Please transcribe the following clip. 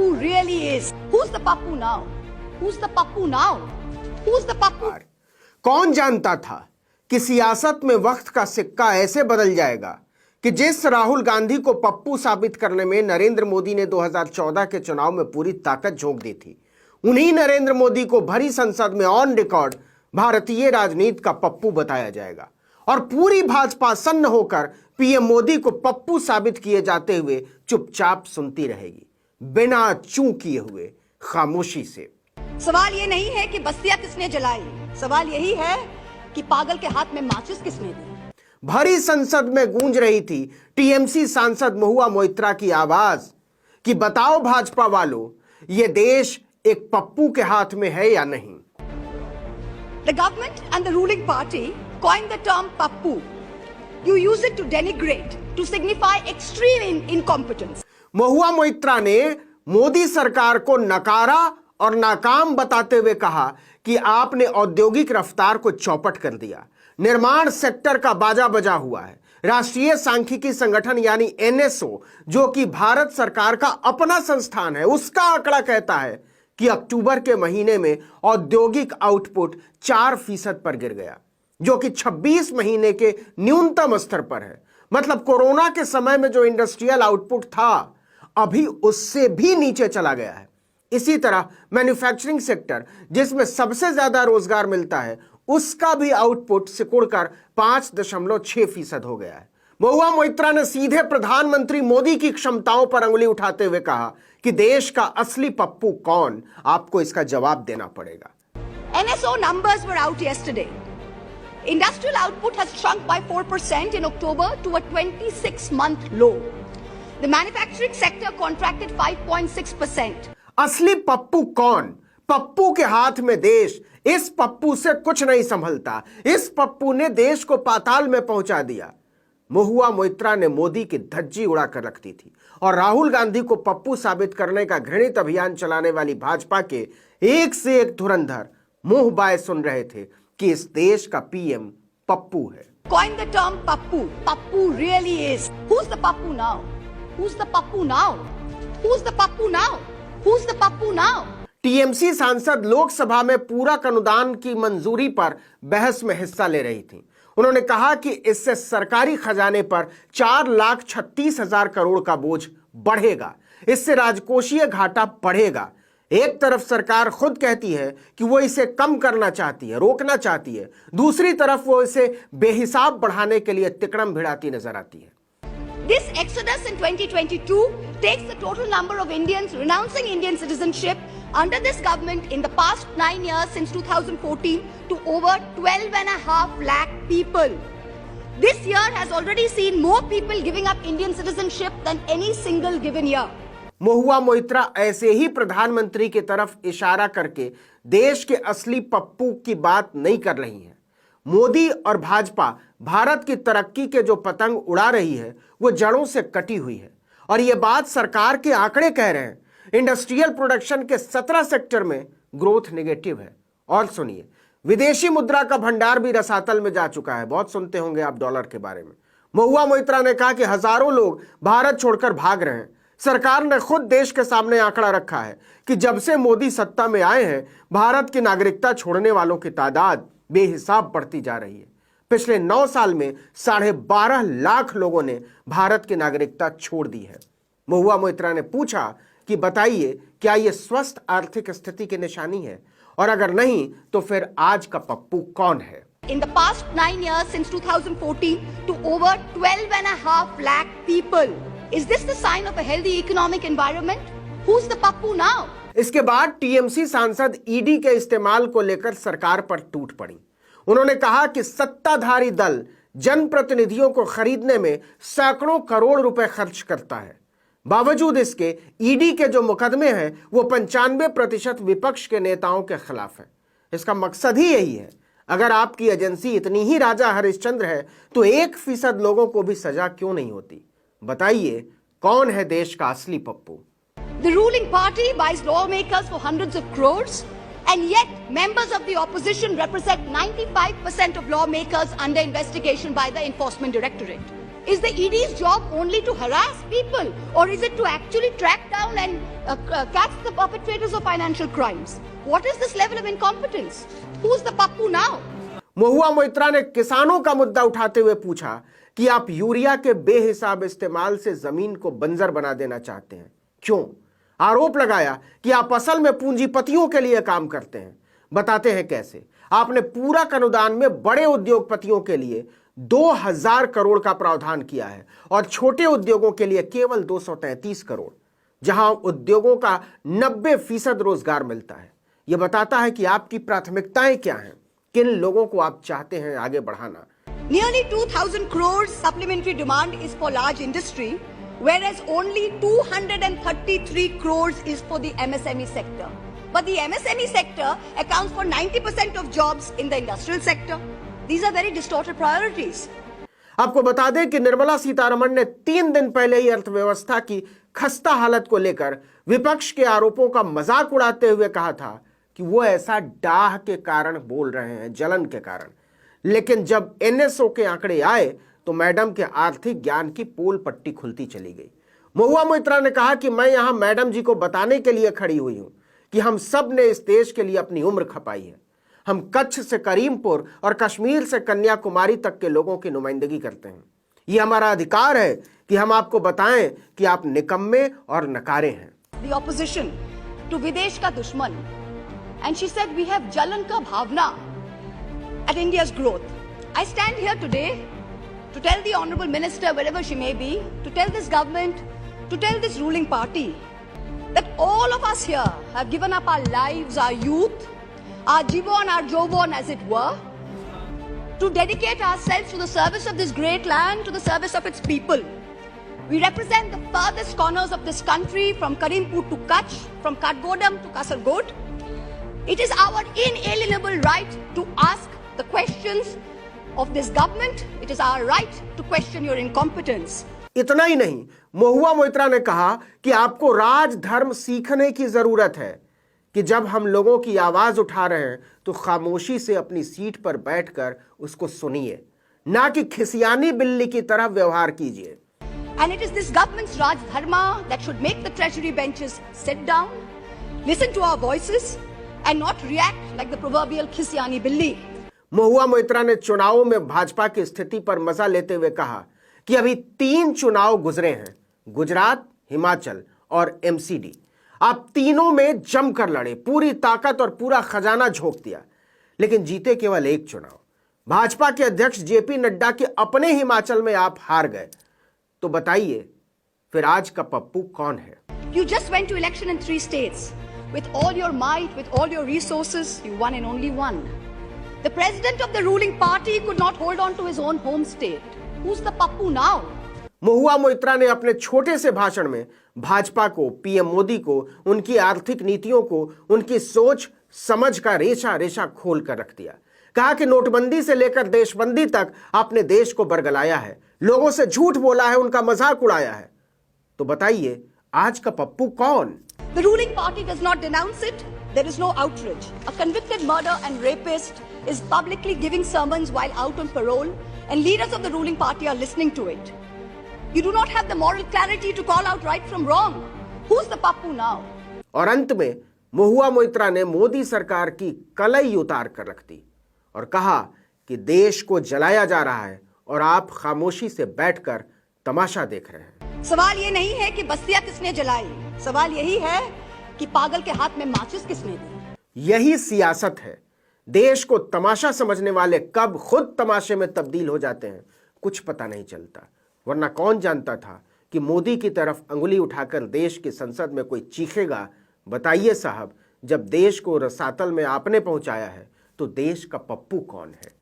Pappu really is. Who's the Pappu now? Who's the Pappu now? Who's the Pappu? कौन जानता था कि सियासत में वक्त का सिक्का ऐसे बदल जाएगा कि जिस राहुल गांधी को पप्पू साबित करने में नरेंद्र मोदी ने 2014 के चुनाव में पूरी ताकत झोंक दी थी, उन्हीं नरेंद्र मोदी को भरी संसद में ऑन रिकॉर्ड भारतीय राजनीति का पप्पू बताया जाएगा और पूरी भाजपा सन्न होकर पीएम मोदी को पप्पू साबित किए जाते हुए चुपचाप सुनती रहेगी, बिना चूं किए हुए खामोशी से। सवाल ये नहीं है कि बस्तियां किसने जलाई, सवाल यही है कि पागल के हाथ में माचिस किसने दी। भरी संसद में गूंज रही थी टीएमसी सांसद महुआ मोइत्रा की आवाज कि बताओ भाजपा वालों, ये देश एक पप्पू के हाथ में है या नहीं। The government and the ruling party coined the term Pappu. You use it to denigrate, to signify extreme incompetence. Mahua Moitra ने मोदी सरकार को नकारा और नाकाम बताते हुए कहा कि आपने औद्योगिक रफ्तार को चौपट कर दिया, निर्माण सेक्टर का बाजा बजा हुआ है। राष्ट्रीय सांख्यिकी संगठन यानी एनएसओ, जो कि भारत सरकार का अपना संस्थान है, उसका आंकड़ा कहता है कि अक्टूबर के महीने में औद्योगिक आउटपुट 4% पर गिर गया, जो कि 26 महीने के न्यूनतम स्तर पर है। मतलब कोरोना के समय में जो इंडस्ट्रियल आउटपुट था, अभी उससे भी नीचे चला गया है। इसी तरह मैन्युफैक्चरिंग सेक्टर, जिसमें सबसे ज्यादा रोजगार मिलता है, उसका भी आउटपुट सिकुड़कर 5.6% हो गया है। महुआ मोइत्रा ने सीधे प्रधानमंत्री मोदी की क्षमताओं पर अंगुली उठाते हुए कहा कि देश का असली पप्पू कौन, आपको इसका जवाब देना पड़ेगा। NSO numbers were out yesterday. Industrial output has shrunk by 4% in October to a 26-month low. The manufacturing sector contracted 5.6%. असली पप्पू कौन? पप्पू के हाथ में देश। इस पप्पू से कुछ नहीं संभलता। इस पप्पू ने देश को पाताल में पहुंचा दिया। महुआ मोइत्रा ने मोदी की धज्जी उड़ाकर रख दी थी और राहुल गांधी को पप्पू साबित करने का घृणित अभियान चलाने वाली भाजपा के एक से एक धुरंधर मुंह बाय सुन रहे थे कि इस देश का पीएम पप्पू है। Coin the term Pappu. Pappu really is. Who's the Pappu now? Who's the Pappu now? Who's the Pappu now? Who's the Pappu now? TMC सांसद लोकसभा में पूरक अनुदान की मंजूरी पर बहस में हिस्सा ले रही थी। उन्होंने कहा कि इससे सरकारी खजाने पर 4,36,000 करोड़ का बोझ बढ़ेगा, इससे राजकोषीय घाटा बढ़ेगा। एक तरफ सरकार खुद कहती है कि वो इसे कम करना चाहती है, रोकना चाहती है, दूसरी तरफ वो इसे बेहिसाब बढ़ाने के लिए तिकड़म भिड़ाती नजर आती है। This exodus in 2022 takes the total number of Indians renouncing Indian citizenship under this government in the past 9 years since 2014 to over 12.5 lakh people. This year has already seen more people giving up Indian citizenship than any single given year. Mahua Moitra ऐसे ही प्रधानमंत्री की तरफ इशारा करके देश के असली पप्पू की बात नहीं कर रही हैं। मोदी और भाजपा भारत की तरक्की के जो पतंग उड़ा रही है, वो जड़ों से कटी हुई है और ये बात सरकार के आंकड़े कह रहे हैं। इंडस्ट्रियल प्रोडक्शन के 17 सेक्टर में ग्रोथ नेगेटिव है। और सुनिए, विदेशी मुद्रा का भंडार भी रसातल में जा चुका है। बहुत सुनते होंगे आप डॉलर के बारे में। महुआ मोइत्रा ने कहा कि हजारों लोग भारत छोड़कर भाग रहे हैं। सरकार ने खुद देश के सामने आंकड़ा रखा है कि जब से मोदी सत्ता में आए हैं, भारत की नागरिकता छोड़ने वालों की तादाद बेहिसाब बढ़ती जा रही है। पिछले 9 साल में 12.5 लाख लोगों ने भारत की नागरिकता छोड़ दी है। महुआ मोइत्रा ने पूछा कि बताइए, क्या यह स्वस्थ आर्थिक स्थिति की निशानी है, और अगर नहीं तो फिर आज का पप्पू कौन है? In the past 9 years since 2014 to over 12.5 lakh people. Is this the sign of a healthy economic environment? Who's the Pappu now? इसके बाद टीएमसी सांसद ईडी के इस्तेमाल को लेकर सरकार पर टूट पड़ी। उन्होंने कहा कि सत्ताधारी दल जनप्रतिनिधियों को खरीदने में सैकड़ों करोड़ रुपए खर्च करता है। बावजूद इसके ईडी के जो मुकदमे हैं, वो 95% विपक्ष के नेताओं के खिलाफ है। इसका मकसद ही यही है। अगर आपकी एजेंसी इतनी ही राजा हरिश्चंद्र है, तो 1% लोगों को भी सजा क्यों नहीं होती? बताइए, कौन है देश का असली Pappu? The ruling party buys lawmakers for hundreds of crores, and yet members of the opposition represent 95% of lawmakers under investigation by the Enforcement Directorate. Is the ED's job only to harass people, or is it to actually track down and catch the perpetrators of financial crimes? What is this level of incompetence? Who's the Pappu now? Mahua Moitra ने किसानों का मुद्दा उठाते हुए पूछा कि आप urea के बेहिसाब इस्तेमाल से जमीन को बंजर बना देना चाहते हैं, क्यों? आरोप लगाया कि आप असल में पूंजीपतियों के लिए काम करते हैं। बताते हैं कैसे। आपने पूरक अनुदान में बड़े उद्योगपतियों के लिए 2000 करोड़ का प्रावधान किया है और छोटे उद्योगों के लिए केवल 233 करोड़, जहां उद्योगों का 90% रोजगार मिलता है। यह बताता है कि आपकी प्राथमिकताएं क्या हैं, किन लोगों को आप चाहते हैं आगे बढ़ाना। Nearly 2000 crores supplementary demand is for large industry, whereas only 233 crores is for the MSME sector. But the MSME sector accounts for 90% of jobs in the industrial sector. These are very distorted priorities. आपको बता दें कि निर्मला सीतारमण ने 3 दिन पहले ही अर्थव्यवस्था की खस्ता हालत को लेकर विपक्ष के आरोपों का मजाक उड़ाते हुए कहा था कि वो ऐसा डाह के कारण बोल रहे हैं, जलन के कारण। लेकिन जब एनएसओ के आंकड़े आए तो मैडम के आर्थिक ज्ञान की पोल पट्टी खुलती चली गई। महुआ मोइत्रा ने कहा कि मैं यहां मैडम जी को बताने के लिए खड़ी हुई हूं कि हम सब ने इस देश के लिए अपनी उम्र खपाई है। हम कच्छ से करीमपुर और कश्मीर से कन्याकुमारी तक के लोगों की नुमाइंदगी करते हैं। यह हमारा अधिकार है कि हम आपको बताएं कि आप निकम्मे और नकारे हैं। The opposition to विदेश का दुश्मन, and she said we have jalan ka bhavna at India's growth. I stand here today to tell the Honorable Minister, wherever she may be, to tell this government, to tell this ruling party, that all of us here have given up our lives, our youth, our jivon, our jovon, as it were, to dedicate ourselves to the service of this great land, to the service of its people. We represent the furthest corners of this country, from Karimpur to Kutch, from Katgodam to Kasargod. It is our inalienable right to ask the questions of this government. It is our right to question your incompetence. इतना ही नहीं, महुआ मोइत्रा ने कहा कि आपको राजधर्म सीखने की जरूरत है कि जब हम लोगों की आवाज उठा रहे हैं तो खामोशी से अपनी सीट पर बैठकर उसको सुनिए, ना कि खिसियानी बिल्ली की तरह व्यवहार कीजिए। And it is this government's Raj Dharma that should make the treasury benches sit down, listen to our voices, and not react like the proverbial Khisiani Billi. Mahua Moitra ने चुनावों में भाजपा की स्थिति पर मजा लेते हुए कहा कि अभी 3 चुनाव गुजरे हैं, गुजरात, हिमाचल और एमसीडी। आप तीनों में जमकर लड़े, पूरी ताकत और पूरा खजाना झोंक दिया, लेकिन जीते केवल एक चुनाव। भाजपा के अध्यक्ष जेपी नड्डा के अपने हिमाचल में आप हार गए। तो बताइए, फिर आज का पप्पू कौन है? You just went to election in 3 states. With all your might, with all your resources, you won in only one. The president of the ruling party could not hold on to his own home state. Who's the Pappu now? Mahua Moitra ने अपने छोटे से भाषण में भाजपा को, PM Modi को, उनकी आर्थिक नीतियों को, उनकी सोच समझ का रेशा रेशा खोल कर रख दिया। कहा कि नोटबंदी से लेकर देशबंदी तक आपने देश को बरगलाया है, लोगों से झूठ बोला है, उनका मजाक उड़ाया है। तो बताइए, आज का पप्पू कौन? The ruling party does not denounce it. There is no outrage. A convicted murderer and rapist is publicly giving sermons while out on parole, and leaders of the ruling party are listening to it. You do not have the moral clarity to call out right from wrong. Who's the Pappu now? और अंत में महुआ मोइत्रा ने मोदी सरकार की कलई उतार कर रख दी और कहा कि देश को जलाया जा रहा है और आप खामोशी से बैठकर तमाशा देख रहे हैं। सवाल ये नहीं है कि बस्तियां किसने जलाई, सवाल यही है कि पागल के हाथ में माचिस किसने दी। यही सियासत है। देश को तमाशा समझने वाले कब खुद तमाशे में तब्दील हो जाते हैं, कुछ पता नहीं चलता। वरना कौन जानता था कि मोदी की तरफ अंगुली उठाकर देश की संसद में कोई चीखेगा, बताइए साहब, जब देश को रसातल में आपने पहुंचाया है तो देश का पप्पू कौन है?